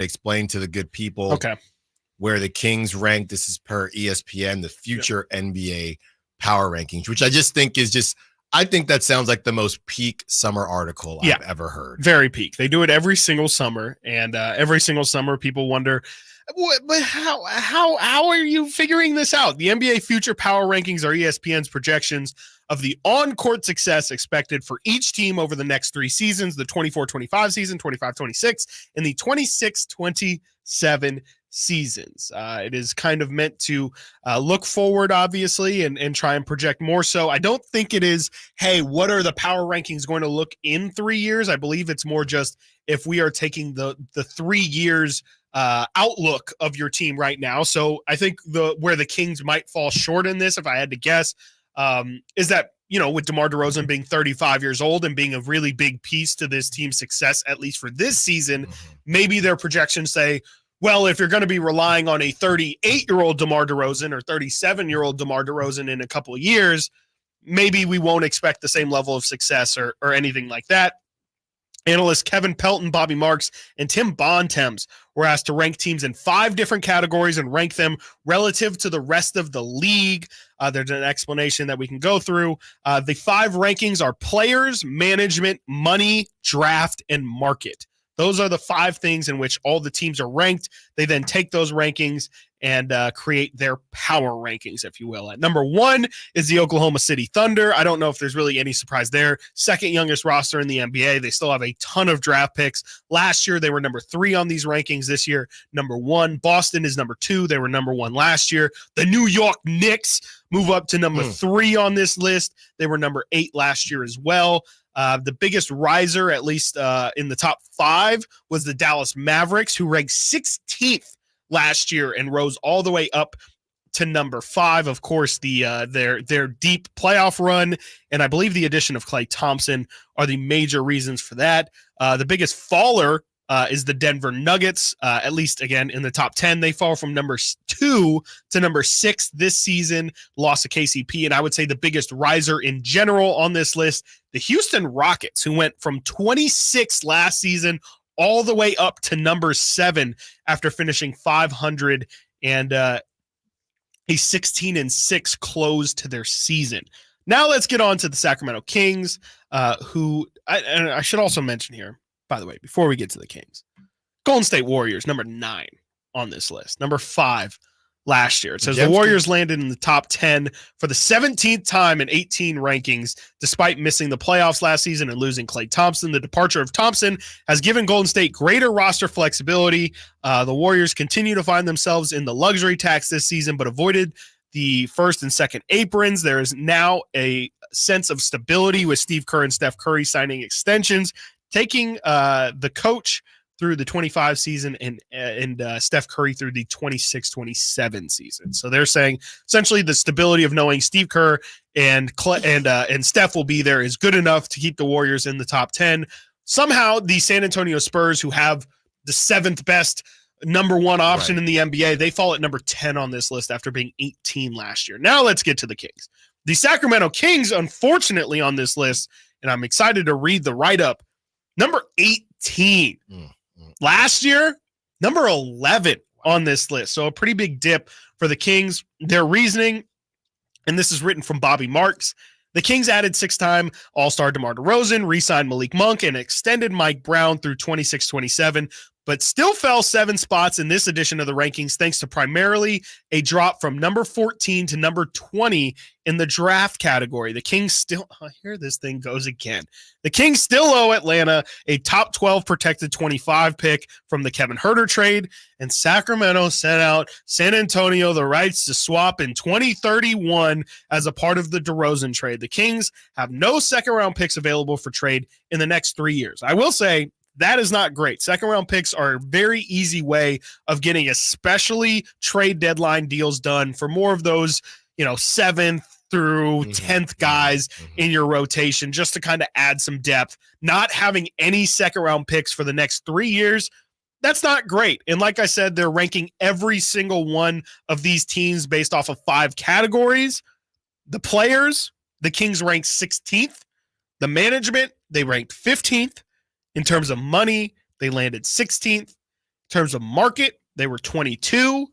explain to the good people Okay. where the Kings rank. This is per ESPN, the future NBA power rankings, which I just think is I think that sounds like the most peak summer article I've ever heard. Very peak. They do it every single summer, and every single summer people wonder, but how are you figuring this out? The NBA future power rankings are ESPN's projections of the on-court success expected for each team over the next 3 seasons, the 24-25 season, 25-26, and the 26-27 seasons. It is kind of meant to look forward, obviously, and try and project more so. I don't think it is, hey, what are the power rankings going to look in 3 years? I believe it's more just if we are taking the 3 years outlook of your team right now. So I think where the Kings might fall short in this, if I had to guess, is that, with DeMar DeRozan being 35 years old and being a really big piece to this team's success, at least for this season, maybe their projections say, well, if you're going to be relying on a 38-year-old DeMar DeRozan or 37-year-old DeMar DeRozan in a couple of years, maybe we won't expect the same level of success or anything like that. Analysts Kevin Pelton, Bobby Marks, and Tim Bontemps were asked to rank teams in 5 different categories and rank them relative to the rest of the league. There's an explanation that we can go through. The 5 rankings are players, management, money, draft, and market. Those are the 5 things in which all the teams are ranked. They then take those rankings and create their power rankings, if you will. At number 1 is the Oklahoma City Thunder. I don't know if there's really any surprise there. Second youngest roster in the NBA. They still have a ton of draft picks. Last year, they were number 3 on these rankings. This year, number 1. Boston is number 2. They were number 1 last year. The New York Knicks move up to number 3 on this list. They were number 8 last year as well. The biggest riser, at least in the top 5, was the Dallas Mavericks, who ranked 16th last year and rose all the way up to number 5. Of course, their deep playoff run and I believe the addition of Klay Thompson are the major reasons for that. The biggest faller is the Denver Nuggets, at least, again, in the top 10. They fall from number 2 to number 6 this season, lost to KCP. And I would say the biggest riser in general on this list, the Houston Rockets, who went from 26 last season all the way up to number 7 after finishing 500 and a 16-6 close to their season. Now let's get on to the Sacramento Kings, who I should also mention here, by the way, before we get to the Kings, Golden State Warriors, number 9 on this list, number 5 last year. It says the Warriors landed in the top 10 for the 17th time in 18 rankings, despite missing the playoffs last season and losing Klay Thompson. The departure of Thompson has given Golden State greater roster flexibility. The Warriors continue to find themselves in the luxury tax this season, but avoided the first and second aprons. There is now a sense of stability with Steve Kerr and Steph Curry signing extensions, taking the coach through the 25 season and Steph Curry through the 26-27 season. So they're saying essentially the stability of knowing Steve Kerr and Steph will be there is good enough to keep the Warriors in the top 10. Somehow the San Antonio Spurs, who have the 7th best number 1 option in the NBA, they fall at number 10 on this list after being 18 last year. Now let's get to the Kings. The Sacramento Kings, unfortunately, on this list, and I'm excited to read the write-up, number 18. Last year, number 11 on this list. So a pretty big dip for the Kings. Their reasoning, and this is written from Bobby Marks, the Kings added 6-time All-Star DeMar DeRozan, re-signed Malik Monk, and extended Mike Brown through 26-27, but still fell 7 spots in this edition of the rankings thanks to primarily a drop from number 14 to number 20 in the draft category. The Kings still, here this thing goes again. The Kings still owe Atlanta a top 12 protected 25 pick from the Kevin Huerter trade, and Sacramento sent out San Antonio the rights to swap in 2031 as a part of the DeRozan trade. The Kings have no second-round picks available for trade in the next 3 years. I will say, that is not great. Second-round picks are a very easy way of getting especially trade deadline deals done for more of those, 7th through 10th guys in your rotation, just to kind of add some depth. Not having any second-round picks for the next 3 years, that's not great. And like I said, they're ranking every single one of these teams based off of 5 categories. The players, the Kings ranked 16th. The management, they ranked 15th. In terms of money, they landed 16th. terms of market, they were 22.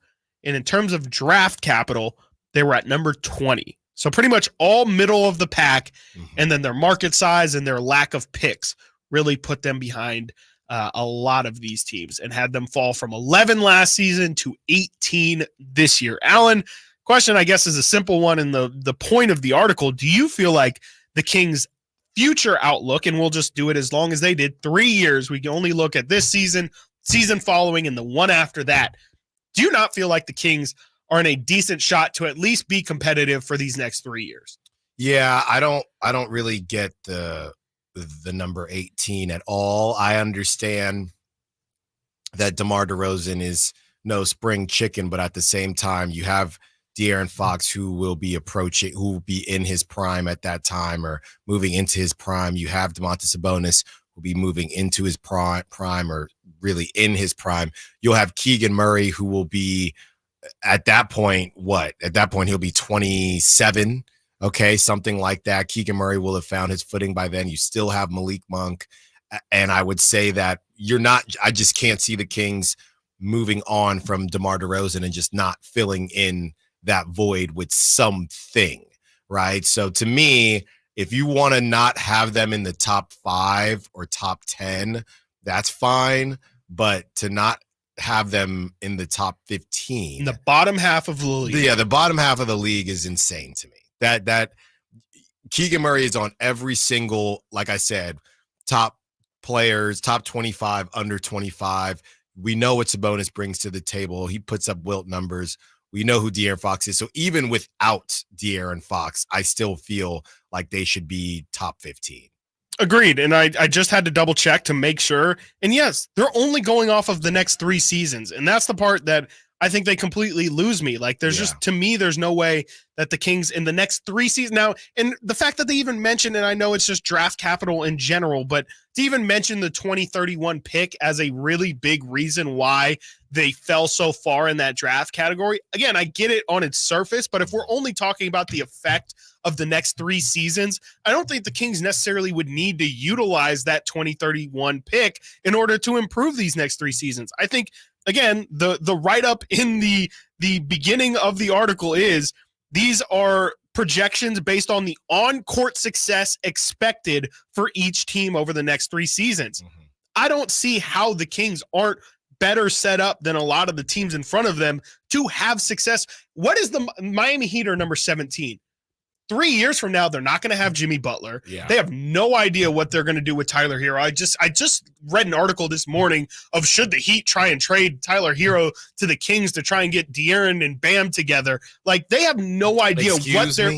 And in terms of draft capital, they were at number 20. So pretty much all middle of the pack. And then their market size and their lack of picks really put them behind a lot of these teams and had them fall from 11 last season to 18 this year. Alan, question, I guess, is a simple one in the point of the article. Do you feel like the Kings' future outlook, and we'll just do it as long as they did, 3 years, we can only look at this season following, and the one after that. Do you not feel like the Kings are in a decent shot to at least be competitive for these next 3 years? Yeah, I don't really get the number 18 at all. I understand that DeMar DeRozan is no spring chicken, but at the same time, you have De'Aaron Fox, who will be in his prime at that time or moving into his prime. You have Domantas Sabonis, who will be moving into his prime or really in his prime. You'll have Keegan Murray, who will be at that point, he'll be 27. Okay, something like that. Keegan Murray will have found his footing by then. You still have Malik Monk. And I would say that I just can't see the Kings moving on from DeMar DeRozan and just not filling in that void with something, right? So to me, if you want to not have them in the top 5 or top 10, that's fine. But to not have them in the top 15. In the bottom half of the league. Yeah, the bottom half of the league is insane to me. That Keegan Murray is on every single, like I said, top players, top 25, under 25. We know what Sabonis brings to the table. He puts up Wilt numbers. We know who De'Aaron Fox is. So even without De'Aaron Fox, I still feel like they should be top 15. Agreed. And I just had to double check to make sure. And yes, they're only going off of the next 3 seasons. And that's the part that I think they completely lose me. Like to me, there's no way that the Kings in the next 3 seasons now, and the fact that they even mentioned, and I know it's just draft capital in general, but to even mention the 2031 pick as a really big reason why they fell so far in that draft category. Again, I get it on its surface, but if we're only talking about the effect of the next 3 seasons, I don't think the Kings necessarily would need to utilize that 2031 pick in order to improve these next 3 seasons. I think, again, the write-up in the beginning of the article is these are projections based on the on-court success expected for each team over the next 3 seasons. I don't see how the Kings aren't better set up than a lot of the teams in front of them to have success. What is the Miami Heat are number 17? 3 years from now, they're not going to have Jimmy Butler. Yeah. They have no idea what they're going to do with Tyler Hero. I just read an article this morning of should the Heat try and trade Tyler Hero to the Kings to try and get De'Aaron and Bam together. Like, they have no idea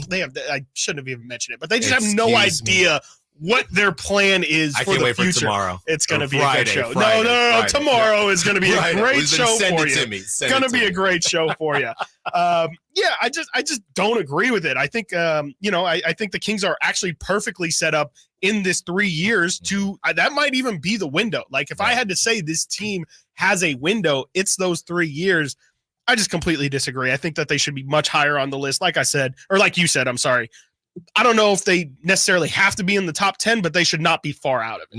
they have. I shouldn't have even mentioned it, but they just have no idea what their plan is for the future. For tomorrow. It's going to be a good show. No. Tomorrow is going to be a great show for you. It's going to be a great show for you. I just don't agree with it. I think, I think the Kings are actually perfectly set up in this 3 years to, that might even be the window. Like, if I had to say this team has a window, it's those 3 years. I just completely disagree. I think that they should be much higher on the list. Like I said, or like you said, I'm sorry. I don't know if they necessarily have to be in the top 10, but they should not be far out of it.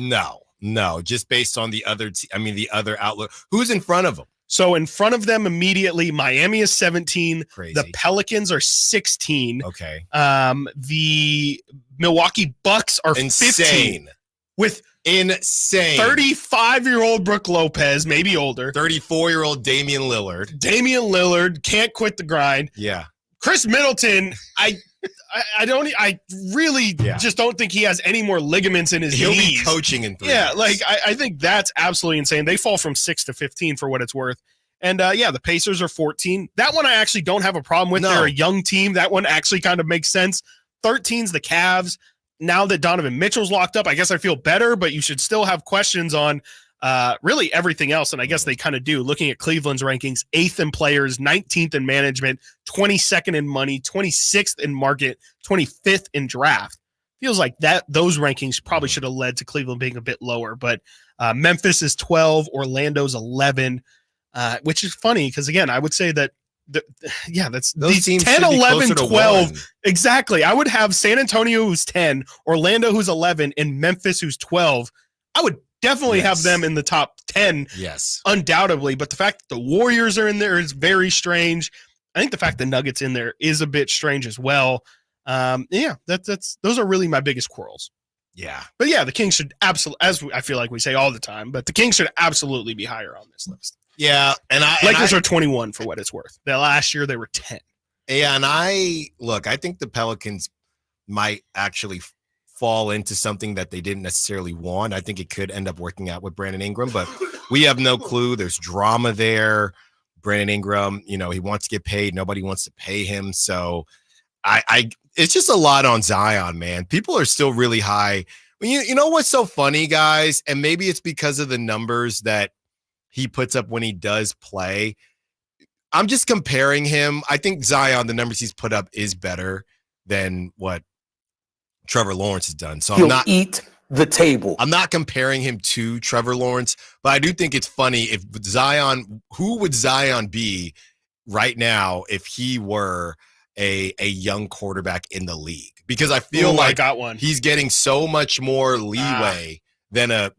No, just based on the other, the other outlook. Who's in front of them? So in front of them immediately, Miami is 17. Crazy. The Pelicans are 16. Okay. The Milwaukee Bucks are insane. 15. With insane 35-year-old Brook Lopez, maybe older. 34-year-old Damian Lillard. Damian Lillard can't quit the grind. Yeah. Chris Middleton, I really just don't think he has any more ligaments in his knees. He'll be coaching in 3 years. Like I think that's absolutely insane. They fall from 6 to 15 for what it's worth. And the Pacers are 14. That one I actually don't have a problem with. No. They're a young team. That one actually kind of makes sense. 13's the Cavs. Now that Donovan Mitchell's locked up, I guess I feel better, but you should still have questions on really everything else. And I guess they kind of do. Looking at Cleveland's rankings, 8th in players, 19th in management, 22nd in money, 26th in market, 25th in draft. Feels like those rankings probably should have led to Cleveland being a bit lower, but Memphis is 12, Orlando's 11, which is funny because, again, I would say that that's those teams 10, 11, 12. Exactly. I would have San Antonio, who's 10, Orlando, who's 11, and Memphis, who's 12. I would definitely have them in the top 10. Yes. Undoubtedly. But the fact that the Warriors are in there is very strange. I think the fact the Nuggets in there is a bit strange as well. Those are really my biggest quarrels. Yeah. But yeah, the Kings should absolutely, as I feel like we say all the time, but the Kings should absolutely be higher on this list. Yeah. Lakers are 21 for what it's worth. That last year they were 10. Yeah. And I think the Pelicans might actually fall into something that they didn't necessarily want. I think it could end up working out with Brandon Ingram, but we have no clue. There's drama there. Brandon Ingram, he wants to get paid. Nobody wants to pay him. So it's just a lot on Zion, man. People are still really high. You know what's so funny, guys? And maybe it's because of the numbers that he puts up when he does play. I'm just comparing him. I think Zion, the numbers he's put up is better than what Trevor Lawrence has done. So He'll eat the table. I'm not comparing him to Trevor Lawrence, but I do think it's funny if Zion, who would Zion be right now if he were a young quarterback in the league? Because I feel like he's getting so much more leeway than a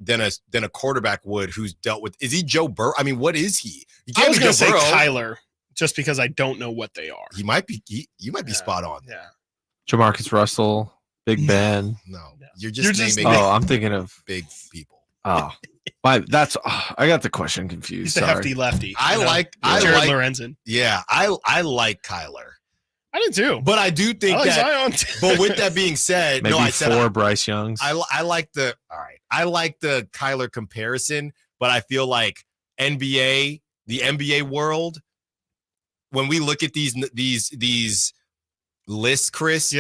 quarterback would who's dealt with. Is he Joe Burrow? I mean, what is he? I was going to say Kyler, just because I don't know what they are. He might be. You might be spot on. Yeah. Jamarcus Russell, Big Ben. No. You're just naming. I'm thinking of big people. Oh, I got the question confused. He's the hefty lefty. I like Jared Lorenzen. Yeah, I like Kyler. I did too, but I do think like that. Zion. But with that being said, maybe I said 4 Bryce Youngs. I like the Kyler comparison, but I feel like the NBA world, when we look at these lists, Chris,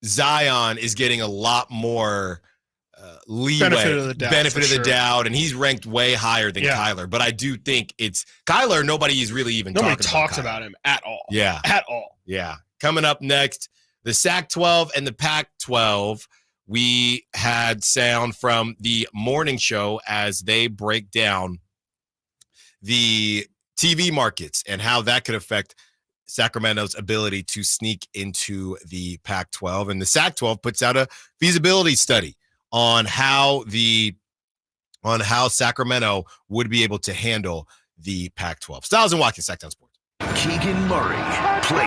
Zion is getting a lot more leeway, benefit of the doubt, and he's ranked way higher than Kyler. But I do think it's Kyler. Nobody is really even talks about him at all. Yeah, at all. Yeah. Coming up next, the Sac-12 and the Pac-12. We had sound from the morning show as they break down the TV markets and how that could affect Sacramento's ability to sneak into the Pac-12. And the Sac-12 puts out a feasibility study on how Sacramento would be able to handle the Pac-12. Stiles and Watkins, Sactown Sports. Keegan Murray.